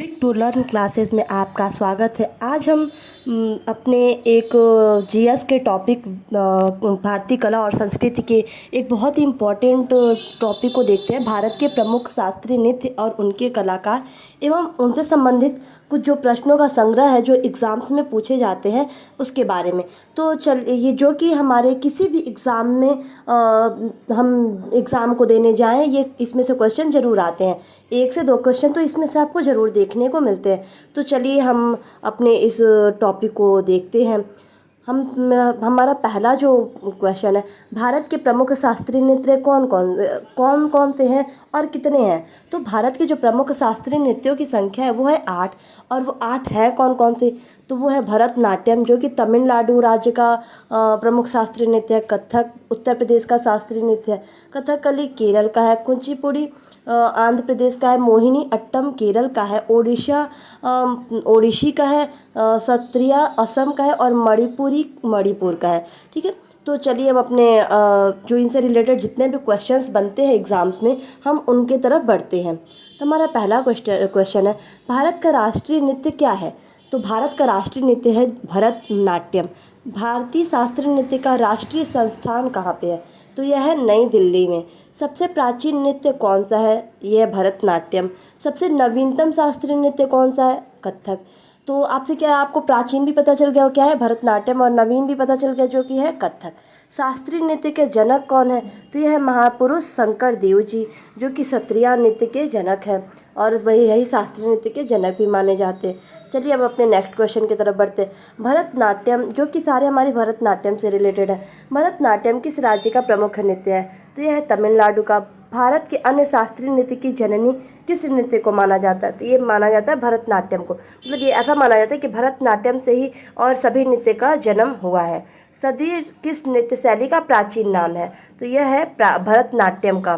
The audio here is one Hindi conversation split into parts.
क्लिक टू लर्न क्लासेस में आपका स्वागत है। आज हम अपने एक जीएस के टॉपिक भारतीय कला और संस्कृति के एक बहुत ही इम्पोर्टेंट टॉपिक को देखते हैं। भारत के प्रमुख शास्त्रीय नृत्य और उनके कलाकार एवं उनसे संबंधित कुछ जो प्रश्नों का संग्रह है जो एग्ज़ाम्स में पूछे जाते हैं उसके बारे में। तो ये जो कि हमारे किसी भी एग्ज़ाम में हम एग्ज़ाम को देने जाएं, ये इसमें से क्वेश्चन ज़रूर आते हैं। 1 से 2 क्वेश्चन तो इसमें से आपको ज़रूर देखने को मिलते हैं। तो चलिए हम अपने इस टॉपिक को देखते हैं। हमारा पहला जो क्वेश्चन है, भारत के प्रमुख शास्त्रीय नृत्य कौन कौन से हैं और कितने हैं। तो भारत के जो प्रमुख शास्त्रीय नृत्यों की संख्या है वो है 8, और वो 8 है कौन कौन से। तो वो है भरतनाट्यम जो कि तमिलनाडु राज्य का प्रमुख शास्त्रीय नृत्य है, कथक उत्तर प्रदेश का शास्त्रीय नृत्य है, कथकली केरल का है, कुचिपुड़ी आंध्र प्रदेश का है, मोहिनी अट्टम केरल का है, ओडिशी का है, सत्रिया असम का है और मणिपुरी मणिपुर का है। ठीक है, तो चलिए हम अपने जो इनसे रिलेटेड जितने भी क्वेश्चंस बनते हैं एग्ज़ाम्स में हम उनके तरफ बढ़ते हैं। तो हमारा पहला क्वेश्चन है, भारत का राष्ट्रीय नृत्य क्या है। तो भारत का राष्ट्रीय नृत्य है भरतनाट्यम। भारतीय शास्त्रीय नृत्य का राष्ट्रीय संस्थान कहाँ पे है। तो यह है नई दिल्ली में। सबसे प्राचीन नृत्य कौन सा है, यह है भरतनाट्यम। सबसे नवीनतम शास्त्रीय नृत्य कौन सा है, कथक। तो आपसे क्या है, आपको प्राचीन भी पता चल गया क्या है भरतनाट्यम, और नवीन भी पता चल गया जो कि है कथक। शास्त्रीय नृत्य के जनक कौन है। तो यह है महापुरुष शंकर देव जी जो कि सत्रिया नृत्य के जनक हैं, और यही शास्त्रीय नृत्य के जनक भी माने जाते हैं। चलिए अब अपने नेक्स्ट क्वेश्चन की तरफ बढ़ते हैं। भरतनाट्यम जो कि सारे हमारे भरतनाट्यम से रिलेटेड है। भरतनाट्यम किस राज्य का प्रमुख नृत्य है। तो यह है तमिलनाडु का। भारत के अन्य शास्त्रीय नृत्य की जननी किस नृत्य को माना जाता है। तो ये माना जाता है भरतनाट्यम को। मतलब ये ऐसा माना जाता है कि भरतनाट्यम से ही और सभी नृत्य का जन्म हुआ है। सदी किस नृत्य शैली का प्राचीन नाम है। तो यह है भरतनाट्यम का।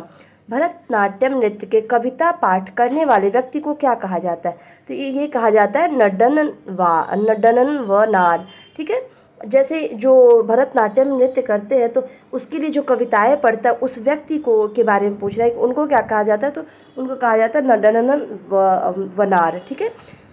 भरतनाट्यम नृत्य के कविता पाठ करने वाले व्यक्ति को क्या कहा जाता है। तो ये कहा जाता है नड्डनन व नार। ठीक है, जैसे जो भरतनाट्यम नृत्य करते हैं तो उसके लिए जो कविताएं पढ़ता है उस व्यक्ति को के बारे में पूछ रहा है कि उनको क्या कहा जाता है। तो उनको कहा जाता है नड्डनन व नार। ठीक है,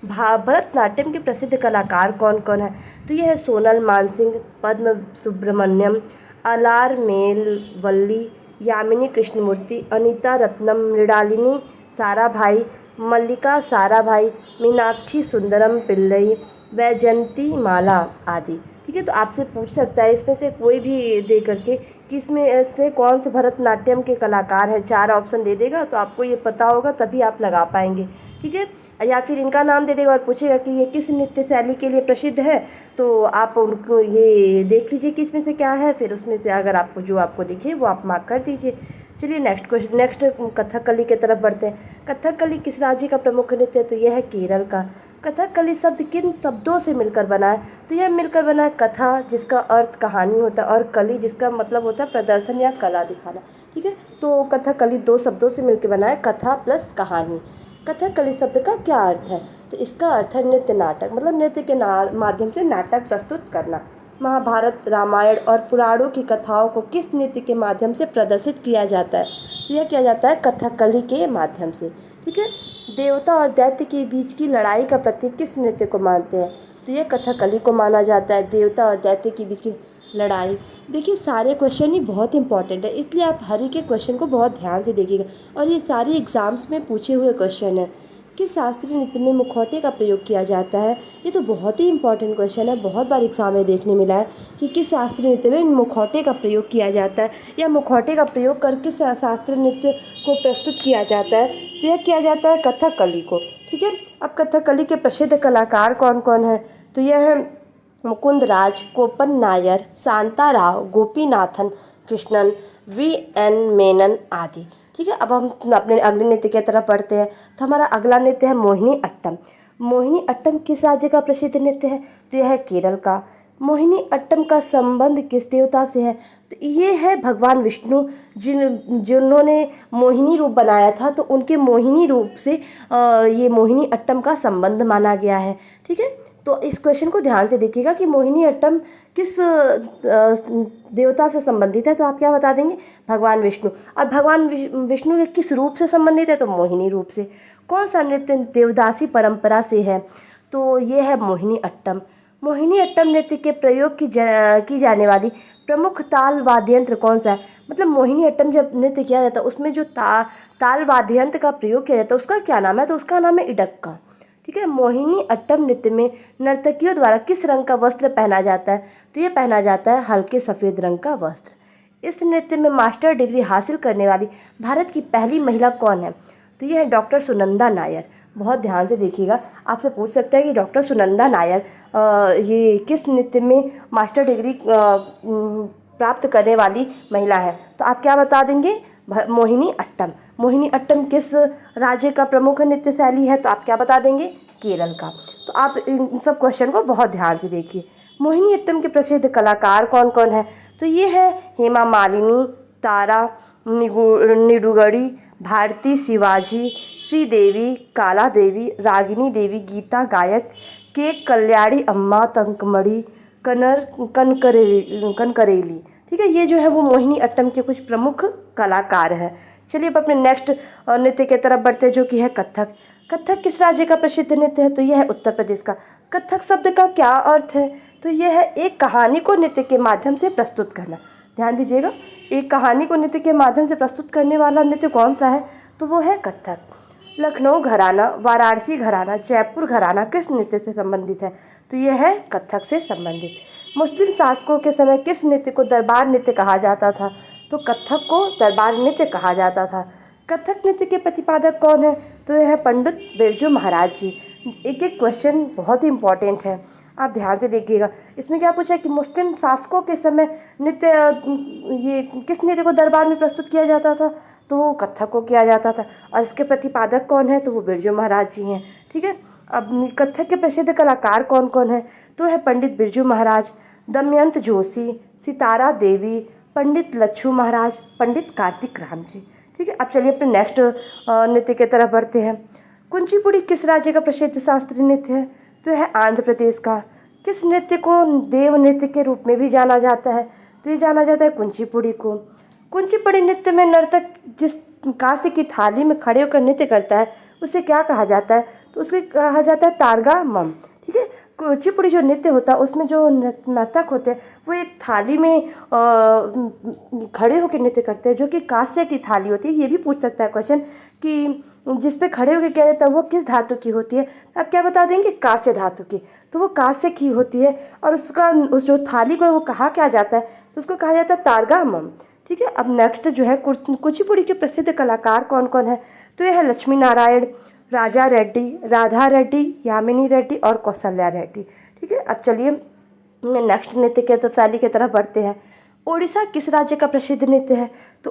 भरतनाट्यम के प्रसिद्ध कलाकार कौन कौन है। तो यह है सोनल मानसिंह, पद्म सुब्रमण्यम, अलार मेलवल्ली, यामिनी कृष्णमूर्ति, अनीता रत्नम, मृणालिनी साराभाई, मल्लिका साराभाई, मीनाक्षी सुंदरम पिल्लई, वैजयंती माला आदि। ठीक है, तो आपसे पूछ सकता है इसमें से कोई भी दे करके कि इसमें से कौन से भरतनाट्यम के कलाकार हैं। 4 ऑप्शन दे देगा तो आपको ये पता होगा, तभी आप लगा पाएंगे। ठीक है, या फिर इनका नाम दे देगा और पूछेगा कि ये किस नृत्य शैली के लिए प्रसिद्ध है। तो आप उनको ये देख लीजिए कि इसमें से क्या है, फिर उसमें से अगर आपको जो आपको दिखे वो आप मार्क कर दीजिए। चलिए नेक्स्ट कथकली की तरफ बढ़ते हैं। कथकली किस राज्य का प्रमुख नृत्य है। तो यह है केरल का। कथकली शब्द किन शब्दों से मिलकर बना है। तो यह मिलकर बना है कथा जिसका अर्थ कहानी होता है, और कली जिसका मतलब होता है प्रदर्शन या कला दिखाना। ठीक है, तो कथकली 2 शब्दों से मिलकर बना है, कथा प्लस कहानी। कथकली शब्द का क्या अर्थ है। तो इसका अर्थ है नृत्य नाटक, मतलब नृत्य के माध्यम से नाटक प्रस्तुत करना। महाभारत, रामायण और पुराणों की कथाओं को किस नृत्य के माध्यम से प्रदर्शित किया जाता है। तो यह किया जाता है कथकली के माध्यम से। ठीक है, देवता और दैत्य के बीच की लड़ाई का प्रतीक किस नृत्य को मानते हैं। तो यह कथकली को माना जाता है, देवता और दैत्य के बीच की लड़ाई। देखिए सारे क्वेश्चन ही बहुत इंपॉर्टेंट है, इसलिए आप हर एक क्वेश्चन को बहुत ध्यान से देखिएगा, और ये सारे एग्जाम्स में पूछे हुए क्वेश्चन है। किस शास्त्रीय नृत्य में मुखौटे का प्रयोग किया जाता है। ये तो बहुत ही इंपॉर्टेंट क्वेश्चन है, बहुत बार एग्जाम में देखने मिला है कि किस शास्त्रीय नृत्य में मुखौटे का प्रयोग किया जाता है, या मुखौटे का प्रयोग करके शास्त्रीय नृत्य को प्रस्तुत किया जाता है। तो यह किया जाता है कथकली को। ठीक है, अब कथकली के प्रसिद्ध कलाकार कौन कौन हैं। तो यह है मुकुंद राज, कोपन नायर, शांता राव, गोपीनाथन कृष्णन, VN मेनन आदि। ठीक है, अब हम अपने अगले नृत्य की तरफ बढ़ते हैं। तो हमारा अगला नृत्य है मोहिनी अट्टम। मोहिनी अट्टम किस राज्य का प्रसिद्ध नृत्य है। तो यह है केरल का। मोहिनी अट्टम का संबंध किस देवता से है। तो ये है भगवान विष्णु जिन्होंने मोहिनी रूप बनाया था, तो उनके मोहिनी रूप से ये मोहिनी अट्टम का संबंध माना गया है। ठीक है, तो इस क्वेश्चन को ध्यान से देखिएगा कि मोहिनी अट्टम किस देवता से संबंधित है, तो आप क्या बता देंगे, भगवान विष्णु। और भगवान विष्णु के किस रूप से संबंधित है, तो मोहिनी रूप से। कौन सा नृत्य देवदासी परंपरा से है, तो ये है मोहिनी अट्टम। मोहिनी अट्टम नृत्य के प्रयोग की जाने वाली प्रमुख ताल वाद्य यंत्र कौन सा है, मतलब मोहिनी अट्टम जब नृत्य किया जाता है उसमें जो ताल वाद्य यंत्र का प्रयोग किया जाता है उसका क्या नाम है, तो उसका नाम है इडक्का। ठीक है। मोहिनी अट्टम नृत्य में नर्तकियों द्वारा किस रंग का वस्त्र पहना जाता है, तो ये पहना जाता है हल्के सफ़ेद रंग का वस्त्र। इस नृत्य में मास्टर डिग्री हासिल करने वाली भारत की पहली महिला कौन है, तो ये है डॉक्टर सुनंदा नायर। बहुत ध्यान से देखिएगा, आपसे पूछ सकता है कि डॉक्टर सुनंदा नायर ये किस नृत्य में मास्टर डिग्री प्राप्त करने वाली महिला है, तो आप क्या बता देंगे, मोहिनी अट्टम। मोहिनी अट्टम किस राज्य का प्रमुख नृत्य शैली है, तो आप क्या बता देंगे, केरल का। तो आप इन सब क्वेश्चन को बहुत ध्यान से देखिए। मोहिनी अट्टम के प्रसिद्ध कलाकार कौन कौन है, तो ये है हेमा मालिनी, तारा निडुगड़ी, भारती शिवाजी, श्रीदेवी, काला देवी, रागिनी देवी, गीता गायक, के कल्याणी अम्मा, तंकमणि, कनकरेली। ठीक है, ये जो है वो मोहिनी अट्टम के कुछ प्रमुख कलाकार हैं। चलिए अब अपने नेक्स्ट नृत्य की तरफ बढ़ते हैं, जो कि है कथक। कथक किस राज्य का प्रसिद्ध नृत्य है, तो यह है उत्तर प्रदेश का। कथक शब्द का क्या अर्थ है, तो यह है एक कहानी को नृत्य के माध्यम से प्रस्तुत करना। ध्यान दीजिएगा, एक कहानी को नृत्य के माध्यम से प्रस्तुत करने वाला नृत्य कौन सा है, तो वो है कथक। लखनऊ घराना, वाराणसी घराना, जयपुर घराना किस नृत्य से संबंधित है, तो यह है कथक से संबंधित। मुस्लिम शासकों के समय किस नृत्य को दरबार नृत्य कहा जाता था, तो कथक को दरबार नृत्य कहा जाता था। कथक नृत्य के प्रतिपादक कौन है, तो यह है पंडित बिरजू महाराज जी। एक एक क्वेश्चन बहुत ही इंपॉर्टेंट है, आप ध्यान से देखिएगा। इसमें क्या पूछा है कि मुस्लिम शासकों के समय नृत्य ये किस नृत्य को दरबार में प्रस्तुत किया जाता था, तो वो कथक को किया जाता था। और इसके प्रतिपादक कौन है, तो वो बिरजू महाराज जी हैं। ठीक है। अब कथक के प्रसिद्ध कलाकार कौन कौन है, तो है पंडित बिरजू महाराज, दमयंत जोशी, सितारा देवी, पंडित लच्छू महाराज, पंडित कार्तिक राम जी। ठीक है। अब चलिए अपने नेक्स्ट नृत्य की तरफ बढ़ते हैं। कुचिपुड़ी किस राज्य का प्रसिद्ध शास्त्रीय नृत्य है, तो है आंध्र प्रदेश का। किस नृत्य को देव नृत्य के रूप में भी जाना जाता है, तो ये जाना जाता है कुचिपुड़ी को। कुचिपुड़ी नृत्य में नर्तक जिस कांसे की थाली में खड़े होकर नृत्य करता है उसे क्या कहा जाता है, तो उसे कहा जाता है तारगा मम। ठीक है। कुचिपुड़ी जो नृत्य होता है उसमें जो नर्तक होते हैं वो एक थाली में खड़े होकर नृत्य करते हैं, जो कि कांसे की थाली होती है। ये भी पूछ सकता है क्वेश्चन कि जिस पे खड़े होकर किया जाता है वो किस धातु की होती है, आप क्या बता देंगे, कांस्य धातु की। तो वो कांस्य की होती है और उस जो थाली को वो कहा क्या जाता है, तो उसको कहा जाता है तारगा मम। ठीक है। अब नेक्स्ट जो है कुचिपुड़ी के प्रसिद्ध कलाकार कौन कौन है, तो यह है लक्ष्मी नारायण, राजा रेड्डी, राधा रेड्डी, यामिनी रेड्डी और कौशल्या रेड्डी। ठीक है। अब चलिए नेक्स्ट नृत्य के शैली की तरफ बढ़ते हैं। ओडिशा किस राज्य का प्रसिद्ध नृत्य है, तो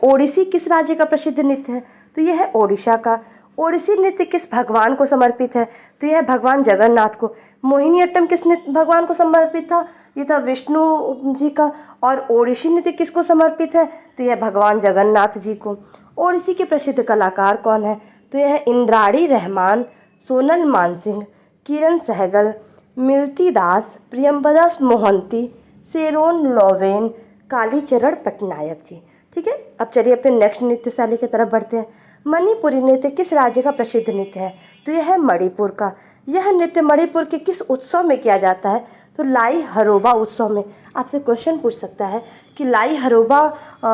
ओडिसी किस राज्य का प्रसिद्ध नृत्य है, तो यह है ओडिशा का। ओडिसी नृत्य किस भगवान को समर्पित है, तो यह है भगवान जगन्नाथ को। मोहिनी अट्टम किस भगवान को समर्पित था, ये था विष्णु जी का। और ओडिसी नृत्य किसको समर्पित है, तो यह भगवान जगन्नाथ जी को। ओडिसी के प्रसिद्ध कलाकार कौन है, तो यह है इंद्राणी रहमान, सोनल मानसिंह, किरण सहगल, मिल्ती दास, प्रियंबदा मोहंती, सेरोन लोवेन, कालीचरण पटनायक जी। ठीक है। अब चलिए अपने नेक्स्ट नृत्य शैली की तरफ बढ़ते हैं। मणिपुरी नृत्य किस राज्य का प्रसिद्ध नृत्य है, तो यह है मणिपुर का। यह नृत्य मणिपुर के किस उत्सव में किया जाता है, तो लाई हरोबा उत्सव में। आपसे क्वेश्चन पूछ सकता है कि लाई हरोबा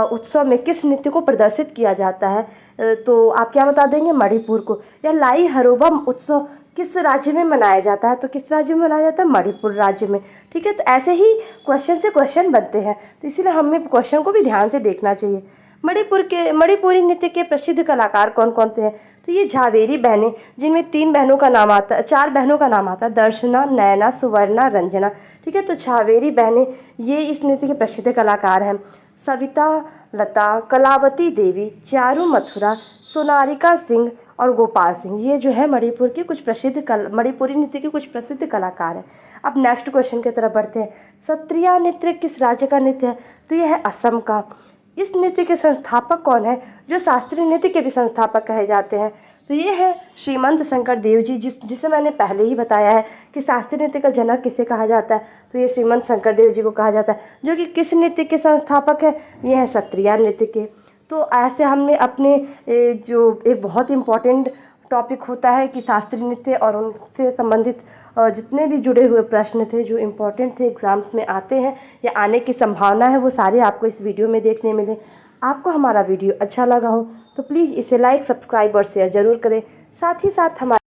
उत्सव में किस नृत्य को प्रदर्शित किया जाता है, तो आप क्या बता देंगे, मणिपुर को। या लाई हरोबा उत्सव किस राज्य में मनाया जाता है, तो किस राज्य में मनाया जाता है, मणिपुर राज्य में। ठीक है। तो ऐसे ही क्वेश्चन से क्वेश्चन बनते हैं, तो इसीलिए हमें क्वेश्चन को भी ध्यान से देखना चाहिए। मणिपुरी नृत्य के प्रसिद्ध कलाकार कौन कौन से हैं, तो ये झावेरी बहनें, जिनमें 4 बहनों का नाम आता है, दर्शना, नैना, सुवर्णा, रंजना। ठीक है। तो झावेरी बहनें ये इस नृत्य के प्रसिद्ध कलाकार हैं। सविता, लता, कलावती देवी, चारू मथुरा, सोनारिका सिंह और गोपाल सिंह, ये जो है मणिपुर के कुछ मणिपुरी नृत्य के कुछ प्रसिद्ध कलाकार हैं। अब नेक्स्ट क्वेश्चन की तरफ बढ़ते हैं। सत्रिया नृत्य किस राज्य का नृत्य है, तो यह है असम का। इस नृत्य के संस्थापक कौन है, जो शास्त्रीय नृत्य के भी संस्थापक कहे जाते हैं, तो ये है श्रीमंत शंकर देव जी, जिसे मैंने पहले ही बताया है कि शास्त्रीय नृत्य का जनक किसे कहा जाता है। तो ये श्रीमंत शंकर देव जी को कहा जाता है, जो कि किस नृत्य के संस्थापक है, ये है सत्रिया नृत्य के। तो ऐसे हमने अपने जो एक बहुत इम्पॉर्टेंट टॉपिक होता है कि शास्त्रीय नृत्य और उनसे संबंधित जितने भी जुड़े हुए प्रश्न थे जो इम्पोर्टेंट थे, एग्ज़ाम्स में आते हैं या आने की संभावना है, वो सारे आपको इस वीडियो में देखने मिले। आपको हमारा वीडियो अच्छा लगा हो तो प्लीज़ इसे लाइक, सब्सक्राइब और शेयर ज़रूर करें। साथ ही साथ हमारे